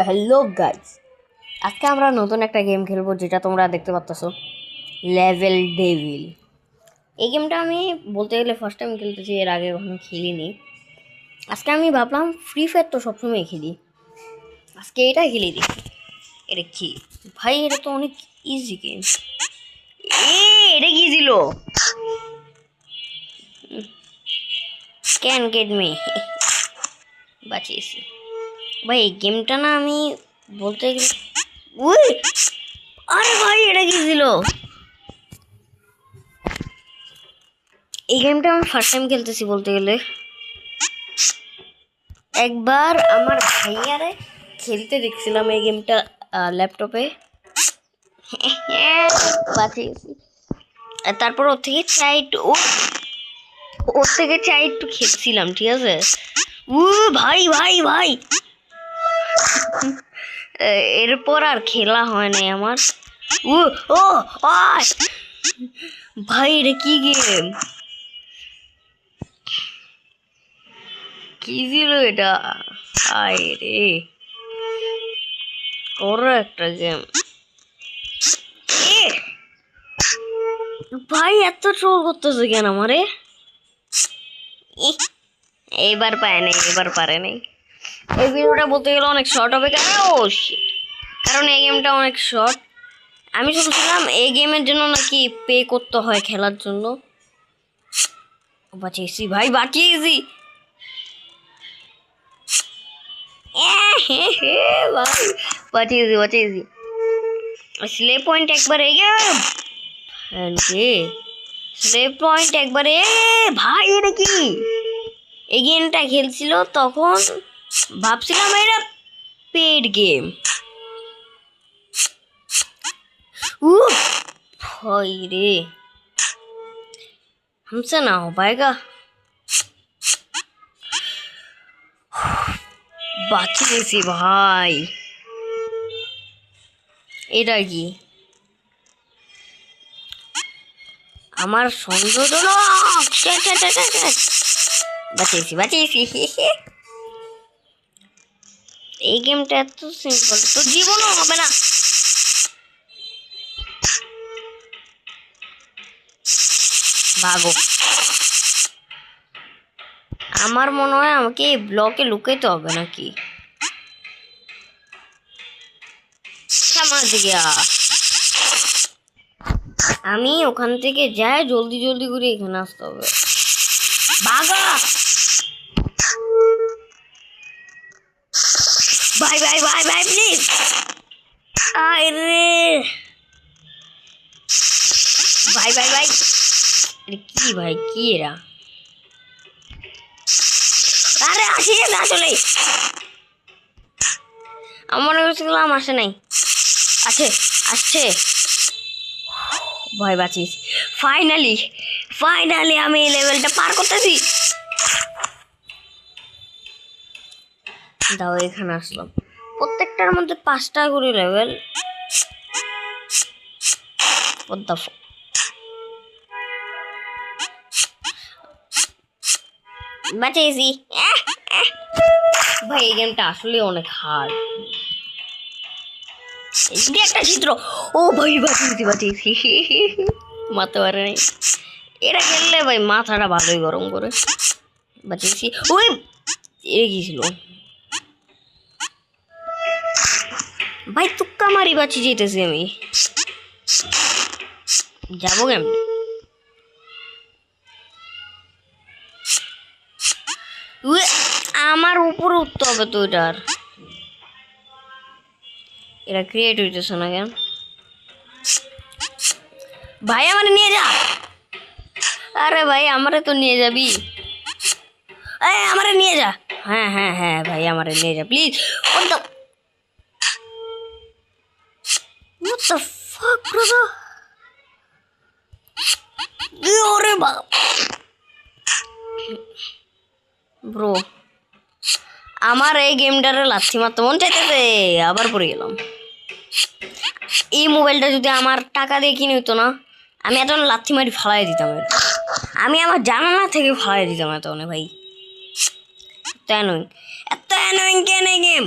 Hello guys, আজকে আমরা নতুন একটা গেম খেলবো যেটা তোমরা দেখতে পাচ্ছ, লেভেল ডেভিল। এই গেমটা আমি বলতে গেলে ফার্স্ট টাইম খেলতেছি, এর আগে কখনো খেলিনি। আজকে আমি ভাবলাম ফ্রি ফায়ার তো সবসময় খেলি, আজকে এটা খেলে দেখি। এটা কি ভাই, এটা তো অনেক ইজি গেম। এটা কি ছিল? ক্যান গেট মি বাঁচিয়েছি ভাই। এই গেমটা না আমি বলতে গেলে আরে ভাই, এটা কি ছিল? এই গেমটা আমি ফার্স্ট টাইম খেলতেছি বলতে গেলে। একবার আমার ভাইয়ারে খেলতে দেখছিলাম এই গেমটা ল্যাপটপে, বাঁচিয়েছি। তারপর ওর থেকে চাই একটু খেলছিলাম, ঠিক আছে। ভাই ভাই ভাই, এরপর আর খেলা হয় নাই আমার। ও ভাই, এটা কি গেম? কি ছিল এটা? আয় রে, বড় একটা গেম। ভাই এত ট্রোল করতেছে কেন আমারে? এইবার পায় নাই, এবার পারে নাই। এই ভিডিওটা বলতে গেলে অনেক শর্ট হবে, কারণ এই গেমটা অনেক শর্ট। আমি শুনছিলাম এই গেমের জন্য নাকি পে করতে হয় খেলার জন্য। বাঁচিয়েছি ভাই, বাঁচিয়েছি। বাঁচিয়েছি। স্লে পয়েন্ট একবারে ভাই, এটা কি? এই গেমটা খেলছিল তখন ভাবছিলাম এটা পেড গেম। भाई रे, हमसे ना हो पाएगा। বাঁচি গেছি ভাই। এটা কি? আমার সন্দেহজনক। বাঁচিয়েছি। এই গেমটা এত সিম্পল তো জীবনও হবে না। ভাগো। আমার মনে হয় আমাকে এই ব্লকে লুকাইতে হবে নাকি। আমি ওখান থেকে যাই, জলদি করে এখানে আসতে হবে। ভাগা ভাই প্লিজ। আরে ভাই কি ভাই, কি এরা? আরে আসি না, চলে। আমার মনে করছিলাম আসে নাই, আসছে। ভয় বাঁচিস। ফাইনালি আমি এই লেভেলটা পার করতেছি। দাও, এখানে আসলাম। প্রত্যেকটার মধ্যে 5টা করে লেভেল। বাঁচিয়েছি ভাই। এই গেমটা আসলে অনেক হার্ড। একটা চিত্র। ও ভাই, বাঁচিয়েছি। মারতে পারে নাই। এটা খেললে ভাই মাথাটা ভালোই গরম করে। বাঁচিয়েছি। ওই এ গিয়েছিল ভাই, তুক্কা মারি বাঁচিয়ে যেতেছি আমি। যাবো কেমন? আমার উপরে উঠতে হবে তো। এটা ক্রিয়েট হইতেছে না কেন? ভাই আমারে নিয়ে যা। আরে ভাই, আমারে তো নিয়ে যাবি। আমারে নিয়ে যা। হ্যাঁ ভাই, আমারে নিয়ে যা please. What the fuck, brother? ওরে বাপ ব্রো, আমার এই গেমটারে লাথি মারতে মন চাইতেছে, আবার পড়ে গেলাম। এই মোবাইলটা যদি আমার টাকা দিয়ে কিনে হতো না, আমি এত লাথি মারি ফালাই দিতাম। আমি আমার জানালা থেকে ফালাই দিতাম এত ভাই। এত অ্যানোয়িং কেন গেম?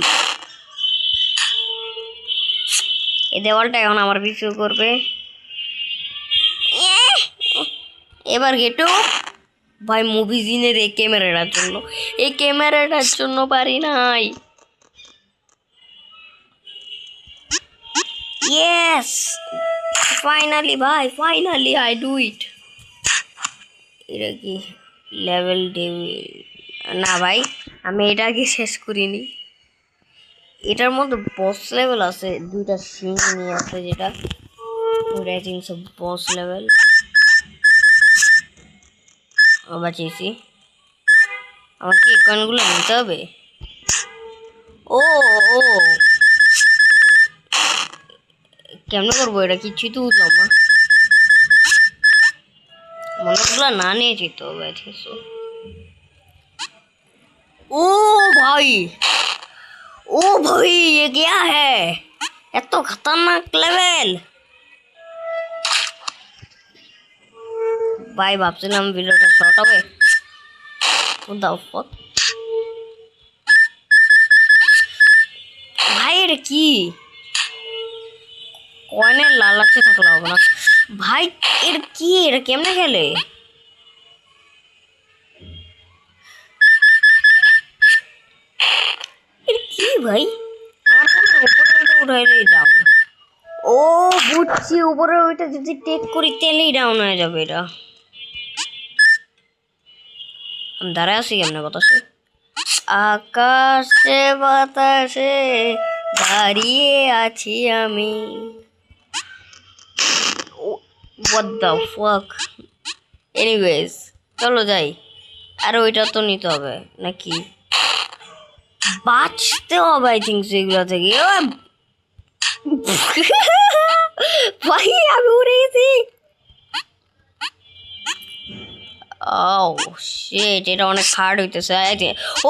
এই দেওয়ালটা এখন আমার পিছু করবে। এবার গেটু ভাই মুভি জিনের এই ক্যামেরাটার জন্য পারি নাই। ইয়েস ফাইনালি ভাই, ফাইনালি আই ডু ইট। এটা কি লেভেল ডেভিল? না ভাই, আমি এটা আগে শেষ করিনি। এটার মধ্যে বস লেভেল আছে, দুইটা সিং নিয়ে আছে, যেটা ওটা চিনস বস লেভেল। বাঁচিয়েছি। আমার কি কয়েনগুলো নিতে হবে? ও ও কেমনে করবো এটা? কিছুই তো বুঝলাম না। মনেগুলো না নিয়ে যেতে হবে। ओ भाई, ओ भाई ये क्या है? এত খতরনাক লেভেল ভাই। ভাবছিলাম ভিডিওটা শর্ট হবে। ভাই এটা কি? কয়েনের লালাচ্ছে থাকলে হবে না ভাই। এটা কি? এটা কেমনে খেলে? এটা কি ভাই? আমার উপরে উঠাইলেই ডাউন। ও বুঝছি, উপরে ওইটা যদি টেক করি তাহলেই ডাউন হয়ে যাবে। এটা আমি দাঁড়ায় আছি কেমনে বাতাসে? আকাশে বাতাসে দাঁড়িয়ে আছি আমি। What the fuck? Anyways, চলো যাই। আর ওইটা তো নিতে হবে নাকি? বাঁচতে হবে আই থিঙ্ক সেগুলো থেকে। ভাই আমি উড়ে গেছি। ও শিট, এটা অনেক হার্ড হইতেছে।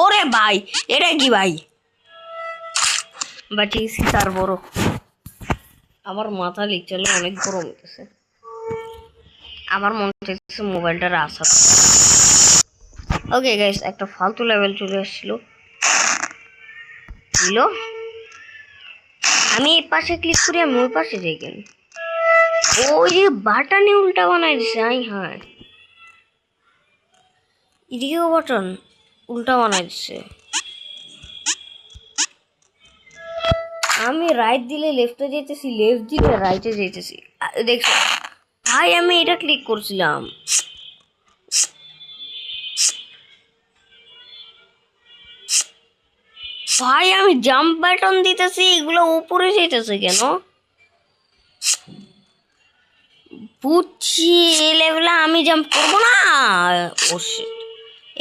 ওরে ভাই এটা কি ভাই? বাঁচিয়েছি তার বড়। আমার মাথা লিখলে অনেক গরম হইতেছে। আমার মনে হচ্ছে মোবাইলটার আসা। ওকে গাইস, একটা ফালতু লেভেল চলে আসছিল। আমি এই পাশে ক্লিক করি, আমি ওই পাশে যাই কেন? ওই যে বাটনে উল্টা বানাই দিছে। আই হ্যাঁ, এদিকেও বাটন উল্টা বানাই দিছে। আমি রাইট দিলে লেফটে যেতেছি, লেফট দিলে রাইটে যেতেছি। দেখছো ভাই, আমি এটা ক্লিক করছিলাম। ভাই আমি জাম্প বাটন দিতেছি, এগুলো উপরে যেতেছে কেন? বুঝছি, এই লেভেলে আমি জাম্প করবো না। ও শিট,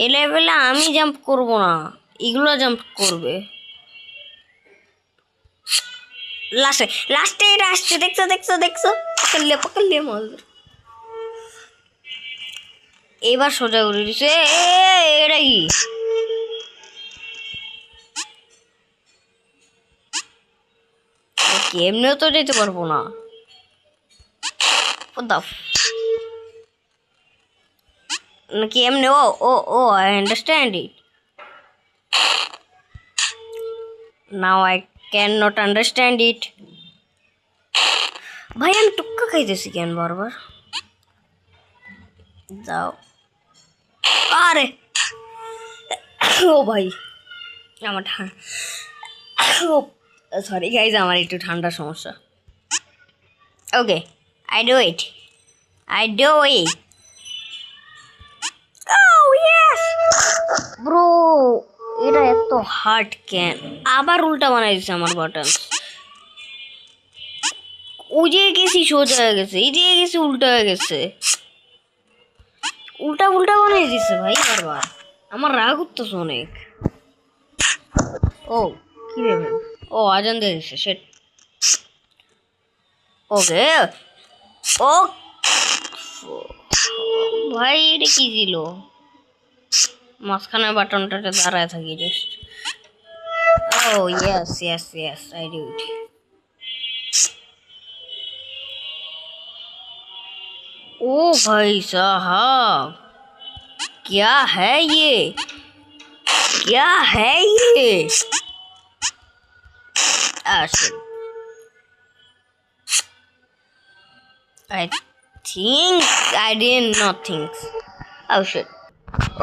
এই লেভেলে আমি জাম্প করবো না, এগুলো জাম্প করবে। লাস্টে এটা আসছে, দেখছো দেখছো দেখছো? পকড়লে মল। এবার সোজা করে দিছে। এটা কি? কেমনেও তো যেতে পারবো না। নাকি এমনি? Oh oh oh I understand it now. I can not understand it. ভাই আমি টুক্কা খাইতেছি কেন বারবার? যাও। আরে ও ভাই আমার সরি গাইজ, আমার একটু ঠান্ডার সমস্যা। Okay, I do it, I do it. Bro এটা এত হার্ড কেন? আবার উল্টা বানাই দিচ্ছে আমার বাটন। ওই যে গেছি সোজা হয়ে গেছে, এই যে গেছি উল্টা হয়ে গেছে। উল্টা উল্টা বানিয়ে দিচ্ছে ভাই বারবার। আমার রাগ উঠতেছে অনেক। ও কি ভেবে? ও আজান দিয়ে দিচ্ছে সেট। ওকে ও ভাই এটা কি ছিল? মাঝখানে বাটনটাতে দাঁড়ায় থাকি just. Oh yes yes yes, I do it. ओ भाई साहब, क्या है ये? क्या है ये? I think I did not think. Oh shit.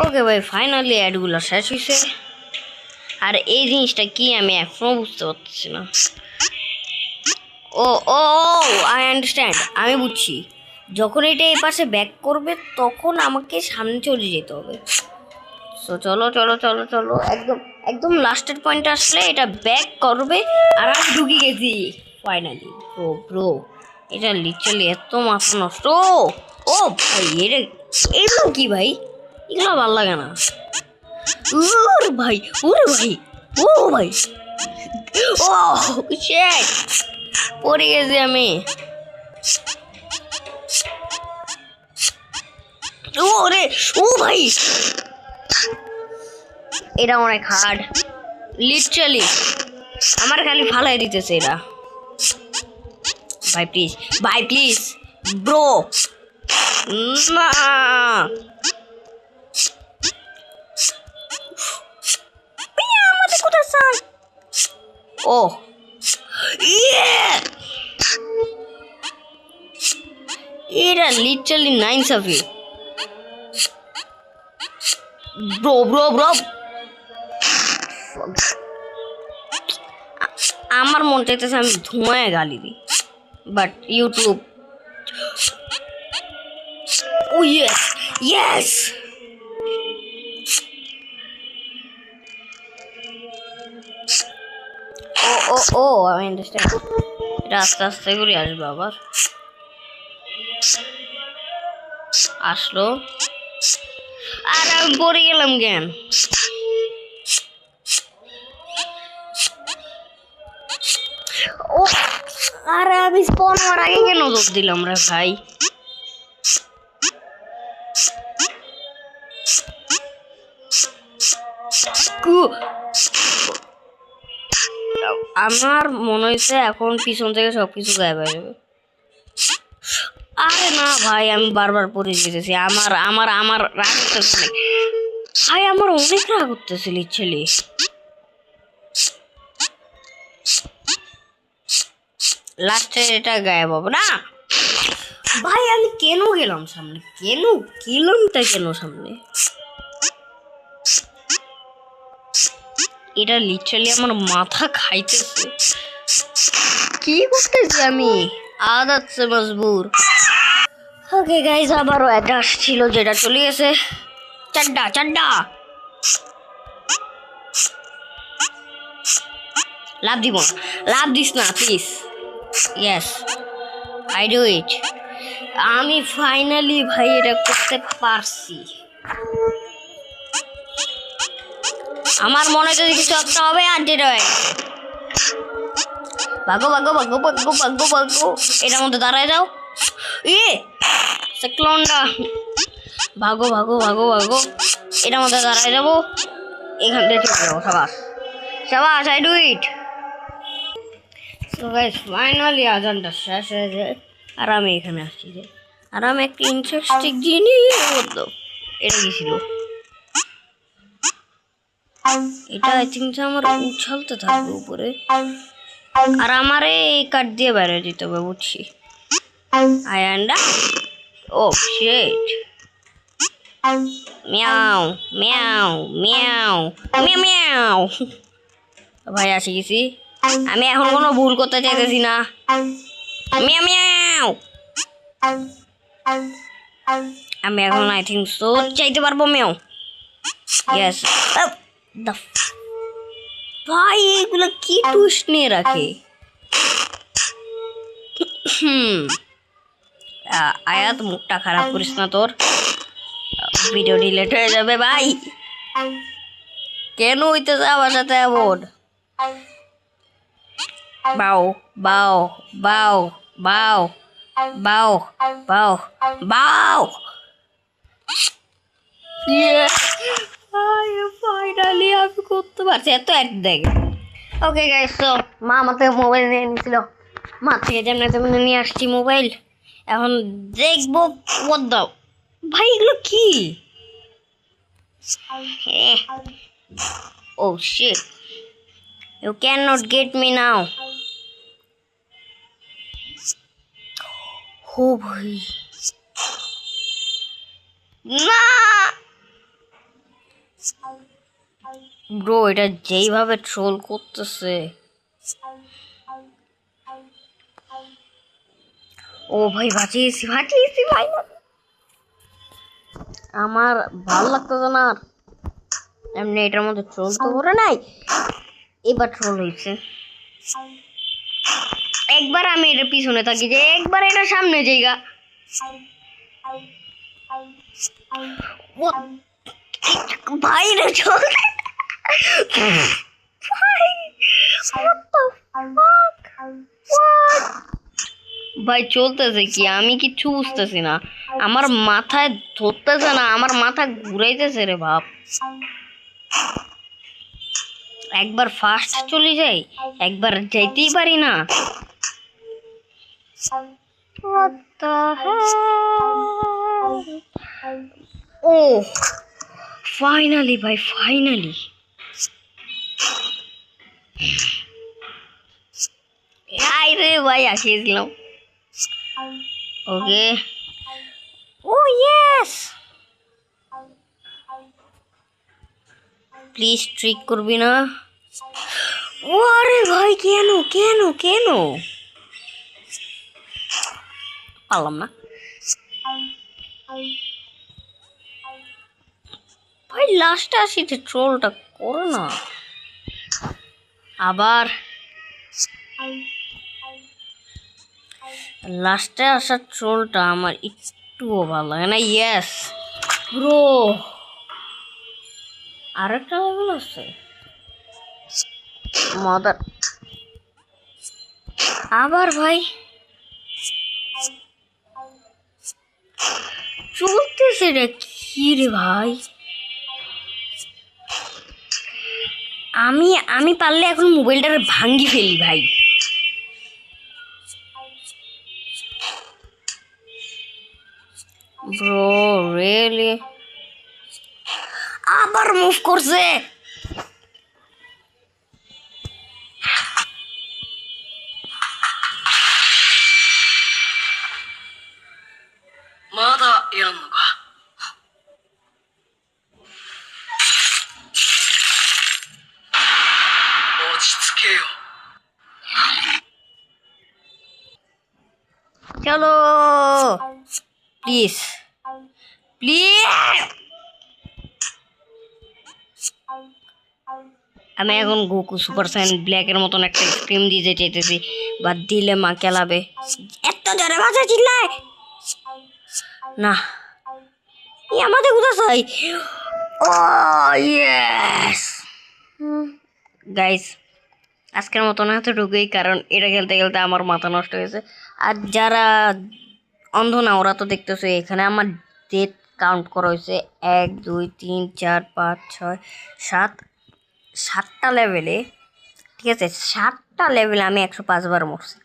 ওকে ভাই ফাইনালি অ্যাডগুলো শেষ হয়েছে। আর এই জিনিসটা কি আমি এখনো বুঝতে পারছি না। ও ও আই আন্ডারস্ট্যান্ড, আমি বুঝছি। যখন এটা এই পাশে ব্যাক করবে তখন আমাকে সামনে চলে যেতে হবে। সো চলো চলো চলো চলো, একদম একদম লাস্টের পয়েন্টে আসলে এটা ব্যাক করবে আর আমি ঢুকে গেছি ফাইনালি। ব্রো ব্রো এটা লিটারালি এত মাথা নষ্ট। ও ভাই এটা এগুলো কি ভাই, এগুলো ভালো লাগে না। ওরে ভাই ওরে ভাই, ও ভাই ও শেট, পড়ে গেছি আমি। ওরে ও ভাই এটা অনেক হার্ড লিটারালি, আমার খালি ফালাই দিতেছে এটা। ভাই প্লিজ ভাই প্লিজ ব্রো, না আমাদের কোথায় স্যার? ও এটা লিটারালি 9 সাফি ব্রো ব্রো ব্রো। আমার মন চাইতেছে আমি ধোঁয়ায় গালি দিই, but YouTube. Oh yes yes, oh oh oh আমি আন্ডারস্ট্যান্ড। এটা আস্তে আস্তে করে আসবে আবার। আসলো আর আমি পড়ে গেলাম কেন? ও আরে আমি স্পন হওয়ার আগে কেন দৌড় দিলাম রে ভাই? আমার মনে হয়েছে এখন পিছন থেকে সবকিছু গায়েব হয়ে যাবে। আরে না ভাই আমি বারবার পড়ে যেতেছি। আমার আমার আমার রাগ করতেছে ভাই, আমার অনেক রাগ করতেছে লিটারালি। লাস্টে এটা গায়েব হবে না ভাই। আমি কেন গেলাম সামনে, কেন গেলামটা কেন সামনে? এটা লিটারালি আমার মাথা খাইতেছে। কি করতেছি আমি? আদত সে মজবুর। ওকে গাইজ আবারও একটা আসছিল যেটা চলে গেছে। চাড্ডা চাড্ডা লাভ দিব না, লাভ দিস না প্লিজ। ইয়েস আই ডু ইট। আমি ফাইনালি ভাই এটা করতে পারছি। আমার মনে যদি কিছু একটা হবে আর যেটা হয় ভাগো ভাগো ভাগো ভাগো ভাগো ভাগো, এটার মধ্যে দাঁড়ায় যাও। সেক্লন্ডা ভাগো ভাগো ভাগো ভাগো, এটার মধ্যে দাঁড়ায় যাবো, এখান থেকে চলে যাবো। সাবাস সাবাস, I do it. So guys finally আজানটা শেষ হয়ে যায় আর আমি এখানে আসছি যে, আর আমি একটা ইন্টারেস্টিং জিনিস বলতো। এটা কি ছিল? এটা আই থিঙ্ক আমার উছালতে থাকবে উপরে, আর আমারে এই কাঠ দিয়ে বাইরে দিতে হবে, বুঝছি। আই আন্ডা oh shit meow meow meow meow meow. ভাই আসি গেছি, আমি এখন কোনো ভুল করতে চাইতেছি না। মিয়াও মিয়াও, আমি এখন আই থিঙ্ক সো চাইতে পারবো। মিয়াও ইয়েস। ভাই এগুলো কি টুইস্ট নিয়ে রাখে? আয়াত মুখটা খারাপ করিস না, তোর ভিডিও ডিলেট হয়ে যাবে ভাই। কেন হইতেছে আমার সাথে এমন? বাও বাও বাও বাও বাও বাও বাও, ফাইনালি আমি করতে পারছি। এত এক দেখ। ওকে গাইস, তো মা আমার থেকে মোবাইল নিয়ে নিয়েছিল, মা থেকে যেমন তেমন নিয়ে আসছি মোবাইল। এখন দেখবো দাও ভাই এগুলো কি? Oh shit, you can not get me now. ও ভাই না ব্রো, এটা যেইভাবে ট্রোল করতেছে, ও ভাই বাঁচিয়েছি বাঁচিয়েছি ভাই, আমার ভালো লাগতেছে না আর। এমনি এটার মধ্যে ট্রোল তো করে নাই, এবার ট্রোল হয়েছে। একবার আমি এটা পিছনে থাকি যে একবার এটা সামনে জায়গা, ভাই রে চল ভাই চলতেছে কি, আমি কিচ্ছু বুঝতেছি না, আমার মাথায় ধরতেছে না, আমার মাথা ঘুরাইতেছে রে বাপ। একবার ফাস্ট চলে যাই, একবার যাইতেই পারি না। ও ফাইনালি ভাই, ফাইনালি রে ভাই আসিয়েছিলাম। ওকে, ও ইয়েস, প্লিজ ট্রিক করবি না। ওরে ভাই কেন কেন কেন পারলাম না ভাই, লাস্টে আসি যে ট্রোলটা করো না আবার। লাস্টে আসা ট্রোলটা আমার একটুও ভালো লাগে না। ইয়েস ব্রো, আরেকটা লেভেল আছে মাদার, আবার ভাই চলতেছে রে, কি রে ভাই। আমি পারলে এখন মোবাইলটা ভাঙ্গি ফেলি ভাই। ব্রো রিয়েলি আবার মুভ করছে। মাদা ইয়ানのか落ち着けよচলো প্লিজ প্লিজ। আমি এখন গোকু সুপার সাইন ব্ল্যাকের মতন একটা স্ক্রিম দিতে চাইতেছি, বা দিলে মা কেলাবে। এত জোরে ভাষা চিল্লায় না, আমাদের কোথায় চাই। ও ইয়েস গাইস, আজকের মতন এতটুকুই, কারণ এটা খেলতে খেলতে আমার মাথা নষ্ট হয়েছে। আর যারা অন্ধ না ওরা তো দেখতেছে, এখানে আমার ডেট কাউন্ট করা হয়েছে 1 2 3 4 5 6 7, 7টা লেভেলে, ঠিক আছে, 7টা লেভেলে আমি 105 বার মরছি।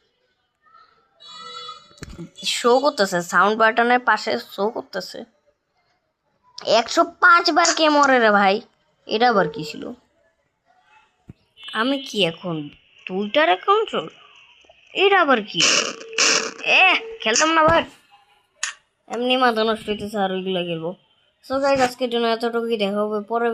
শো করতেছে সাউন্ড বাটনের পাশে, শো করতেছে 105 বার কে মরে রে ভাই, এটা আবার কি ছিল। আমি কি এখন টুইটার অ্যাকাউন্ট চল, এটা আবার কি, খেলতাম না ভাই, এমনি মাথা নষ্ট হইতেছে আর ওইগুলো খেলবো। সো গাইস আজকের জন্য এতটুকুই, দেখা হবে পরে।